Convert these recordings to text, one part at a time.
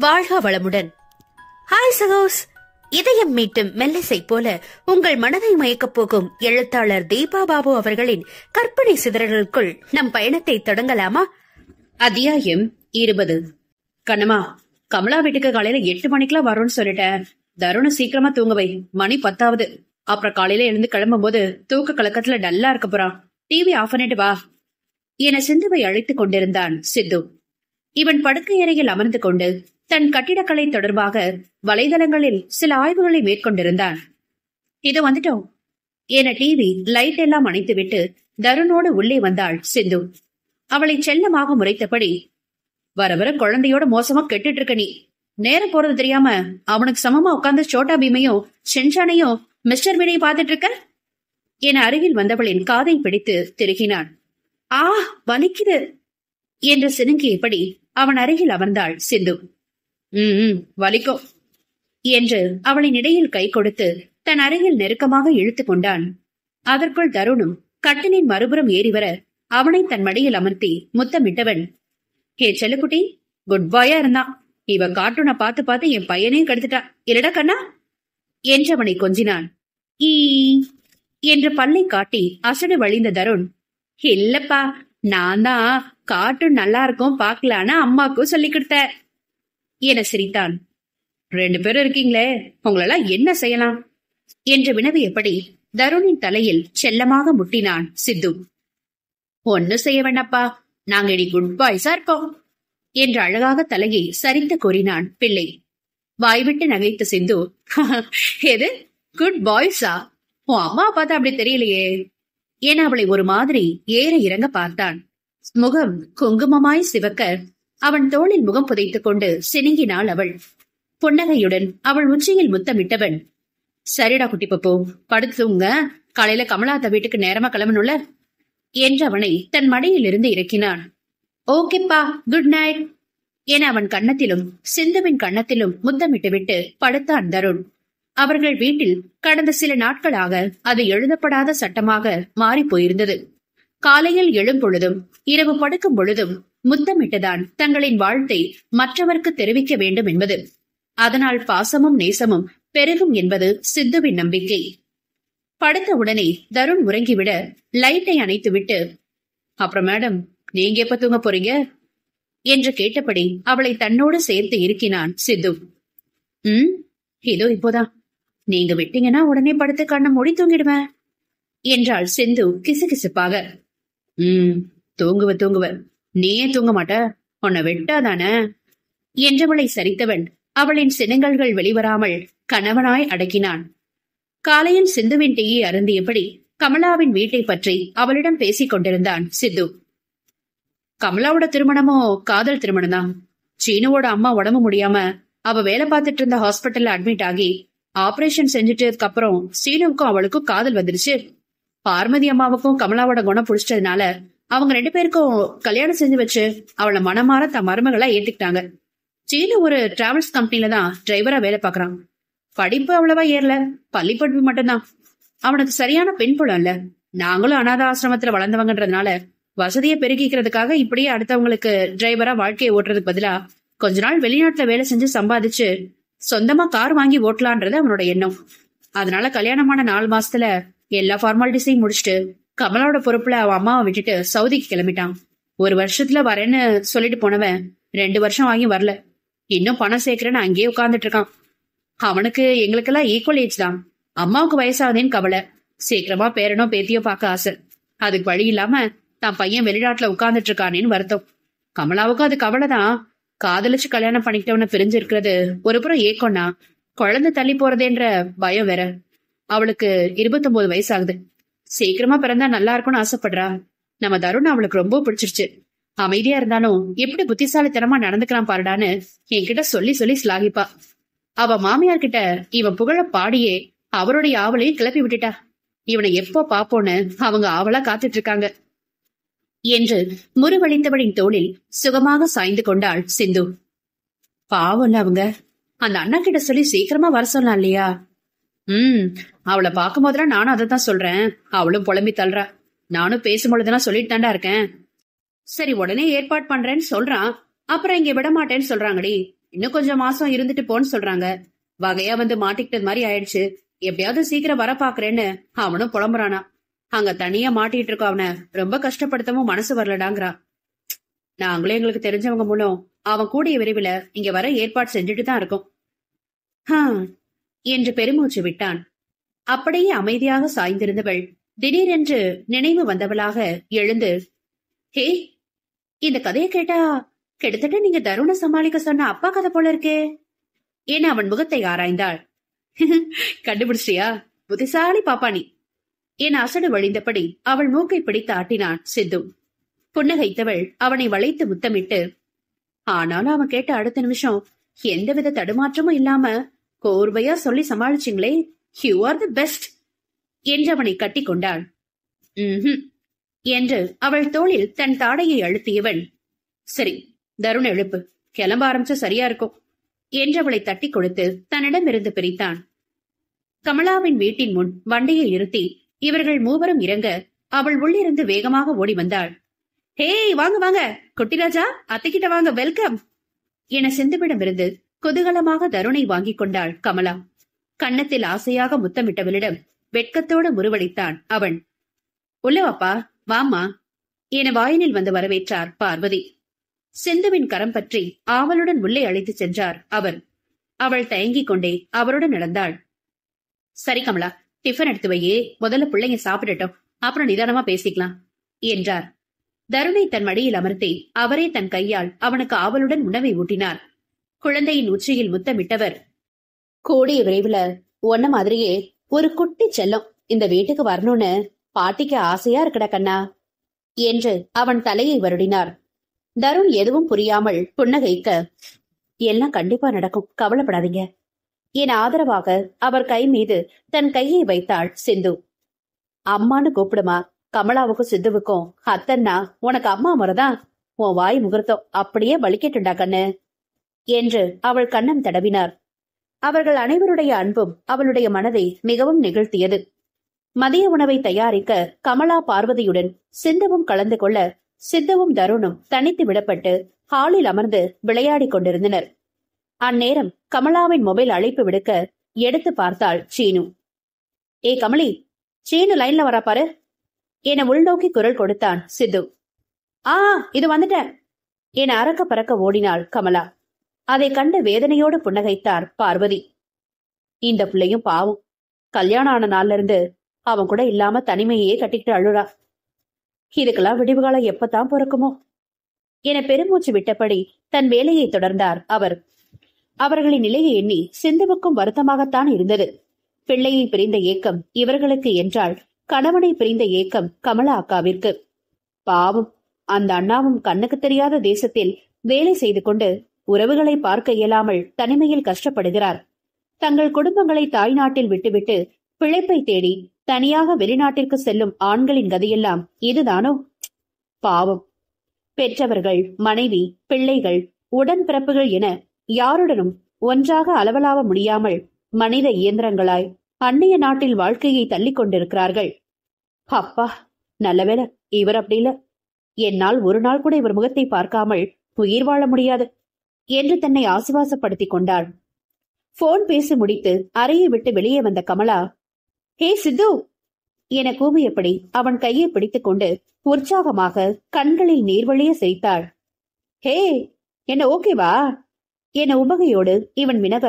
வாழ்க வளமுடன். ஹாய் சகோஸ். இதயம் மீட்டும் மெல்லிசை போல உங்கள் மனதை மயக்கப் போகும் எழுத்தாளர் தீபா பாபு அவர்களின் கற்பனை சிதறல்களுக்குள் நம் பயணத்தை தொடங்கலாமா? அத்தியாயம் 20. கண்ணம்மா, கமலா வீட்டுக்கு காலையில 8 மணிக்கெல்லாம் வரும்னு சொல்லிட்டேன். தருணம் சீக்கிரமா தூங்கவை, மணி 10. அப்புறம் காலையில எழுந்து கிளம்பும் போது தூக்க கலக்கத்துல டல்லா இருக்க போறான். டிவி ஆஃப் பண்ணிட்டு வா என சிந்துவை அழைத்துக் கொண்டிருந்தான் சித்து. இவன் படுக்கை அறையில் அமர்ந்து கொண்டு தன் கட்டிடக்கலை தொடர்பாக வலைதளங்களில் சில ஆய்வுகளை மேற்கொண்டிருந்தான். இது வந்துட்டோம் என டிவி லைட் எல்லாம் அணைத்துவிட்டு தருணோடு உள்ளே வந்தாள் சிந்து. அவளை செல்லமாக முறைத்தபடி, வர வர குழந்தையோட மோசமா கெட்டுட்டு இருக்க, நீ நேரம் போறது தெரியாம அவனுக்கு சமமா உட்கார்ந்து சோட்டா பீமையும் ஷென்ஷானையும் மிஸ்டர் வினையை பார்த்துட்டு இருக்க என அருகில் வந்தவளின் காதை பிடித்து திருகினான். ஆ, வலிக்குது என்று சினுங்கியபடி அவன் அருகில் அமர்ந்தாள் சிந்து. வலிக்கும் என்று அவளின் இடையில் கை கொடுத்து தன் அருகில் நெருக்கமாக இழுத்துக் கொண்டான். அதற்குள் தருணும் கட்டிலின் மறுபுறம் ஏறி வர அவனை தன் மடியில் அமர்த்தி முத்தமிட்டவன், ஹே செல்லுக்குட்டி, குட் பாயா இருந்தான். இவ கார்ட்டூனை பார்த்து பார்த்து என் பையனையும் கெடுத்துட்டா இல்லடா கண்ணா என்றவனை கொஞ்சினான். ஈ என்று பல்லை காட்டி அசடு வழிந்த தருண், இல்லப்பா, நான் தான் கார்ட்டூன் நல்லா இருக்கும் பாக்கலான்னு அம்மாக்கும் சொல்லி கொடுத்த என சிரித்தான். 2 பேரும் இருக்கீங்களே, உங்களெல்லாம் என்ன செய்யலாம் என்று வினவியபடி தருணின் தலையில் செல்லமாக முட்டினான் சித்து. ஒன்னு செய்ய வேண்டாப்பா, நாங்க இனி குட் பாய்ஸா இருக்கோம் என்று அழகாக தலையை சரிந்து கூறினான் பிள்ளை. வாய்விட்டு நகைத்த சிந்து, எது குட் பாய்ஸா? உன் அம்மா பார்த்தா அப்படி தெரியலையே என அவளை ஒரு மாதிரி ஏற இறங்க பார்த்தான். முகம் குங்குமமாய் சிவக்க அவன் தோளில் முகம் புதைத்துக் கொண்டு சினுங்கினாள் அவள். புன்னகையுடன் அவள் உச்சியில் முத்தமிட்டவன், சரிடா குட்டி பப்போ, படுத்துங்க, காலையில கமலாத்த வீட்டுக்கு நேரமா கிளம்பணும்ல என்று அவனை தன் மடியில் இருந்து இறக்கினான். ஓகேப்பா, குட் நைட் என அவன் கன்னத்திலும் சிந்துவின் கன்னத்திலும் முத்தமிட்டு விட்டு படுத்தான் தருண். அவர்கள் வீட்டில் கடந்த சில நாட்களாக அது எழுதப்படாத சட்டமாக மாறி போயிருந்தது. காலையில் எழும் பொழுதும் இரவு படுக்கும் பொழுதும் முத்தமிட்டுதான் தங்களின் வாழ்த்தை மற்றவருக்கு தெரிவிக்க வேண்டும் என்பது. அதனால் பாசமும் நேசமும் பெருகும் என்பது சித்துவின் நம்பிக்கை. படுத்த உடனே தருண் உறங்கிவிட லைட்டை அணைத்துவிட்டு, அப்புறம் மேடம், நீங்க எப்ப தூங்க போறீங்க என்று கேட்டபடி அவளை தன்னோடு சேர்த்து இருக்கினான் சித்து. இதோ இப்போதான், நீங்க விட்டீங்கன்னா உடனே படுத்து கண்ணை மூடி தூங்கிடுவேன் என்றாள் சிந்து கிசுகிசுப்பாக. தூங்குவ, நீயே தூங்க மாட்ட, உன்னை விட்டாதானே என்றவளை சரித்தவன் அவளின் சினங்கல்கள் வெளிவராமல் கணவனாய் அடக்கினான். காலையில் சிந்துவின் டீயை அருந்தியபடி கமலாவின் வீட்டை பற்றி அவளிடம் பேசிக் கொண்டிருந்தான் சித்து. கமலாவோட திருமணமோ காதல் திருமணம் தான். சீனுவோட அம்மா உடம்பு முடியாம அவ வேலை பார்த்துட்டு இருந்த ஹாஸ்பிட்டல்ல அட்மிட் ஆகி ஆபரேஷன் செஞ்சுட்டதுக்கு அப்புறம் சீனுவுக்கும் அவளுக்கும் காதல் வந்துருச்சு. பார்வதி அம்மாவுக்கும் கமலாவோட குணம் புடிச்சதுனால அவங்க 2 பேருக்கும் கல்யாணம் செஞ்சு வச்சு அவளை மனமாற தன் மருமகளா ஏத்துக்கிட்டாங்க. சீனு ஒரு டிராவல்ஸ் கம்பெனில தான் டிரைவரா வேலை பாக்குறான். படிப்பு அவ்வளவா ஏறல, பள்ளி படிப்பு மட்டும்தான். அவனுக்கு சரியான பெண் புலம் இல்ல. நாங்களும் அநாத ஆசிரமத்துல வளர்ந்தவங்கன்றதுனால வசதியை பெருகிக்கிறதுக்காக இப்படியே அடுத்தவங்களுக்கு டிரைவரா வாழ்க்கையை ஓட்டுறதுக்கு பதிலா கொஞ்ச நாள் வெளிநாட்டுல வேலை செஞ்சு சம்பாதிச்சு சொந்தமா கார் வாங்கி ஓட்டலான்றது அவனோட எண்ணம். அதனால கல்யாணமான 4 மாசத்துல எல்லா ஃபார்மாலிட்டிஸையும் முடிச்சுட்டு கமலாவோட பொறுப்புல அவன் அம்மாவை விட்டுட்டு சவுதிக்கு கிளம்பிட்டான். 1 வருஷத்துல வரேன்னு சொல்லிட்டு போனவன் 2 வருஷம் ஆகி வரல. இன்னும் பணம் சேர்க்கிறேன்னு அங்கேயே உட்கார்ந்துட்டு இருக்கான். அவனுக்கு எங்களுக்கெல்லாம் ஈக்குவல் ஏஜ் தான். அம்மாவுக்கு வயசாகுதேன்னு கவலை. சீக்கிரமா பேரனோ பேத்தியோ பார்க்க ஆசை. அதுக்கு வழி இல்லாம தான் பையன் வெளிநாட்டுல உட்கார்ந்துட்டு இருக்கானேன்னு வருத்தம். கமலாவுக்கும் அது கவலைதான். காதலிச்சு கல்யாணம் பண்ணிக்கிட்டவன பிரிஞ்சு இருக்கிறது ஒரு புறம் ஏக்கம்னா, குழந்தை தள்ளி போறதேன்ற பயம் வேற. அவளுக்கு 29 வயசு ஆகுது. சீக்கிரமா பிறந்தா நல்லா இருக்கும்னு ஆசைப்படுறா. நம்ம தருண் அவளுக்கு ரொம்ப பிடிச்சிருச்சு. அமைதியா இருந்தாலும் எப்படி புத்திசாலித்தனமா நடந்துக்கலாம் பாருடான்னு என்கிட்ட சொல்லி சொல்லி சிலாகிப்பா. அவ மாமியார் கிட்ட இவன் புகழ பாடியே அவருடைய ஆவலையும் கிளப்பி விட்டுட்டா. இவனை எப்போ பாப்போன்னு அவங்க ஆவலா காத்துட்டு இருக்காங்க என்று முறுவழித்தவளின் தோளில் சுகமாக சாய்ந்து கொண்டாள் சிந்து. பாவம் அவங்க, அந்த அண்ணா கிட்ட சொல்லி சீக்கிரமா வர சொல்லலாம் இல்லையா? அவளை பார்க்கும் போதெல்லாம் நானும் அதைத்தான் சொல்றேன். அவளும் புலம்பி தள்ளுறா. நானும் பேசும்பொழுதுதான் சொல்லிட்டு தாண்டா இருக்கேன். சரி, உடனே ஏற்பாடு பண்றேன்னு சொல்றான். அப்புறம் இங்க விட மாட்டேன்னு சொல்றாங்கடி. இன்னும் கொஞ்சம் மாசம் இருந்துட்டு போன்னு சொல்றாங்க. வகையா வந்து மாட்டிக்கிட்டது மாதிரி ஆயிடுச்சு. எப்படியாவது சீக்கிரம் வர பாக்குறேன்னு அவனும் புலம்புறானா. அங்க தனியா மாட்டிட்டு இருக்க அவனை ரொம்ப கஷ்டப்படுத்தவும் மனசு வரலடாங்கிறா. நாங்களும் எங்களுக்கு தெரிஞ்சவங்க மூலம் அவன் கூடிய விரைவில் இங்க வர ஏற்பாடு செஞ்சுட்டு தான் இருக்கோம் என்று பெருமூச்சு விட்டான். அப்படியே அமைதியாக சாய்ந்திருந்தவள் திடீரென்று நினைவு வந்தவளாக எழுந்து, ஹே, இந்த கதையை கேட்டா கிட்டத்தட்ட நீங்க தருண சமாளிக்க சொன்ன அப்பா கதை போல இருக்கே என அவன் முகத்தை ஆராய்ந்தாள். கண்டுபிடிச்சியா? புத்திசாலி பாப்பா நீ என அசடு வழிந்தபடி அவள் மூக்கை பிடித்து ஆட்டினான் சித்து. புன்னகைத்தவள் அவனை வளைத்து முத்தமிட்டு, ஆனாலும் அவன் கேட்ட அடுத்த நிமிஷம் எந்தவித தடுமாற்றமும் இல்லாம கோர்வையா சொல்லி சமாளிச்சிங்களே, யூ ஆர் தி பெஸ்ட் என்று அவனை கட்டி கொண்டாள். என்று அவள் தோளில் தன் தாடையை அழுத்தியவன், சரி தருண் எழுப்பு, கிளம்ப ஆரம்பிச்ச சரியா இருக்கும் என்று அவளை தட்டி கொடுத்து தன்னிடமிருந்து பிரித்தான். கமலாவின் வீட்டின் முன் வண்டியை நிறுத்தி இவர்கள் மூவரும் இறங்க அவள் உள்ளிருந்து வேகமாக ஓடி வந்தாள். ஹே, வாங்க வாங்க குட்டிராஜா, அத்தைக்கிட்ட வாங்க, வெல்கம் என சிந்துவிடமிருந்து குதூகலமாக தருணை வாங்கிக் கொண்டாள் கமலா. கன்னத்தில் ஆசையாக முத்தமிட்டவளிடம் வெட்கத்தோடு முறுவளித்தான் அவன். உள்ளவாப்பா, வாமா என வாயினில் வந்து வரவேற்றார் பார்வதி. சிந்துவின் கரம் பற்றி ஆவலுடன் உள்ளே அழைத்துச் சென்றார் அவர். அவள் தயங்கிக் கொண்டே அவருடன் நடந்தாள். சரி கமலா, டிஃபன் எடுத்து வையே, முதல்ல பிள்ளைங்க சாப்பிடட்டும், அப்புறம் நிதானமா பேசிக்கலாம் என்றார். தருணை தன் மடியில் அமர்த்தி அவரே தன் கையால் அவனுக்கு ஆவலுடன் உணவை ஊட்டினார். குழந்தையின் உச்சியில் முத்தமிட்டவர், கூடிய விரைவுல ஒன்ன மாதிரியே ஒரு குட்டி செல்லம் இந்த வீட்டுக்கு வரணும்னு பாட்டிக்கு ஆசையா இருக்கடா கண்ணா என்று அவன் தலையை வருடினார். தருண் எதுவும் புரியாமல் புன்னகைக்க, எல்லாம் கண்டிப்பா நடக்கும், கவலைப்படாதீங்க என ஆதரவாக அவர் கை மீது தன் கையை வைத்தாள் சிந்து. அம்மானு கூப்பிடுமா, கமலாவுக்கும் சித்துவுக்கும் அத்தன்னா உனக்கு அம்மா முறைதான், உன் வாய் முகூர்த்தம் அப்படியே வலிக்கட்டுண்டா கண்ணு என்று அவள் கண்ணம் தடவினார். அவர்கள் அனைவருடைய அன்பும் அவளுடைய மனதை மிகவும் நிகழ்த்தியது. மதிய உணவை தயாரிக்க கமலா பார்வதியுடன் சிந்துவும் கலந்து கொள்ள சித்துவும் தருணும் தனித்து விடப்பட்டு ஹாலில் அமர்ந்து விளையாடிக் கொண்டிருந்தனர். அந்நேரம் கமலாவின் மொபைல் அழைப்பு விடுக்க எடுத்து பார்த்தாள் சீனு. ஏ கமலி, சீனு லைன்ல வரா பாரு என உள்நோக்கி குரல் கொடுத்தான் சித்து. இது வந்துட்டேன் என அரக்க பறக்க ஓடினாள் கமலா. அதை கண்டு வேதனையோடு புன்னகைத்தார் பார்வதி. இந்த பிள்ளையும் பாவம், கல்யாணம் ஆன நாள்ல இருந்து அவன் கூட இல்லாம தனிமையே கட்டிக்கிட்டு அழுறா. இதுக்கெல்லாம் விடிவுகாலம் எப்பத்தான் பிறக்குமோ என பெருமூச்சு விட்டபடி தன் வேலையை தொடர்ந்தார் அவர். அவர்களின் நிலையை எண்ணி சிந்துவுக்கும் வருத்தமாகத்தான் இருந்தது. பிள்ளையை பிரிந்த ஏக்கம் இவர்களுக்கு என்றால் கணவனை பிரிந்த ஏக்கம் கமலா அக்காவிற்கு. பாவம், அந்த அண்ணாவும் கண்ணுக்கு தெரியாத தேசத்தில் வேலை செய்து கொண்டு உறவுகளை பார்க்க இயலாமல் தனிமையில் கஷ்டப்படுகிறார். தங்கள் குடும்பங்களை தாய்நாட்டில் விட்டுவிட்டு பிழைப்பை தேடி தனியாக வெளிநாட்டிற்கு செல்லும் ஆண்களின் கதையெல்லாம் இதுதானோ? பாவம், பெற்றவர்கள், மனைவி, பிள்ளைகள், உடன்பிறப்புகள் என யாருடனும் ஒன்றாக அளவலாவ முடியாமல் மனித இயந்திரங்களாய் அந்நிய நாட்டில் வாழ்க்கையை தள்ளிக் கொண்டிருக்கிறார்கள். அப்பா, நல்லவேளை இவர் அப்படி இல்ல, என்னால் ஒரு நாள் கூட இவர் முகத்தை பார்க்காமல் உயிர் வாழ முடியாது என்று தன்னை ஆசுவாசப்படுத்திக் கொண்டாள். போன் பேசி முடித்து அறையை விட்டு வெளியே வந்த கமலா, ஹே சித்து என கூவியபடி அவன் கையை பிடித்துக் கொண்டு உற்சாகமாக கண்களில் நீர்வழிய சிரித்தாள். ஹே, என்ன ஓகேவா என உபகையோடு இவன் வினவ,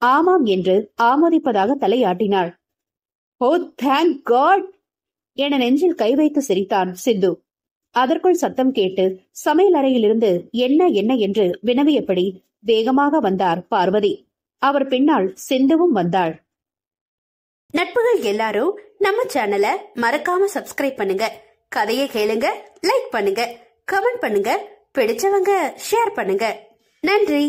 ஆமாம் என்று ஆமோதிப்பதாக தலையாட்டினாள். ஓ தேங்க் காட் என நெஞ்சில் கை வைத்து சிரித்தான் சித்து. அதற்குள் சத்தம் கேட்டு சமையல் அறையிலிருந்து என்ன என்ன என்று வினவியபடி வேகமாக வந்தார் பார்வதி. அவர் பின்னால் சிந்துவும் வந்தாள். நட்புகள் எல்லாரும் நம்ம சேனலை மறக்காம சப்ஸ்கிரைப் பண்ணுங்க, கதையை கேளுங்க, லைக் பண்ணுங்க, கமெண்ட் பண்ணுங்க, பிடிச்சவங்க ஷேர் பண்ணுங்க. நன்றி.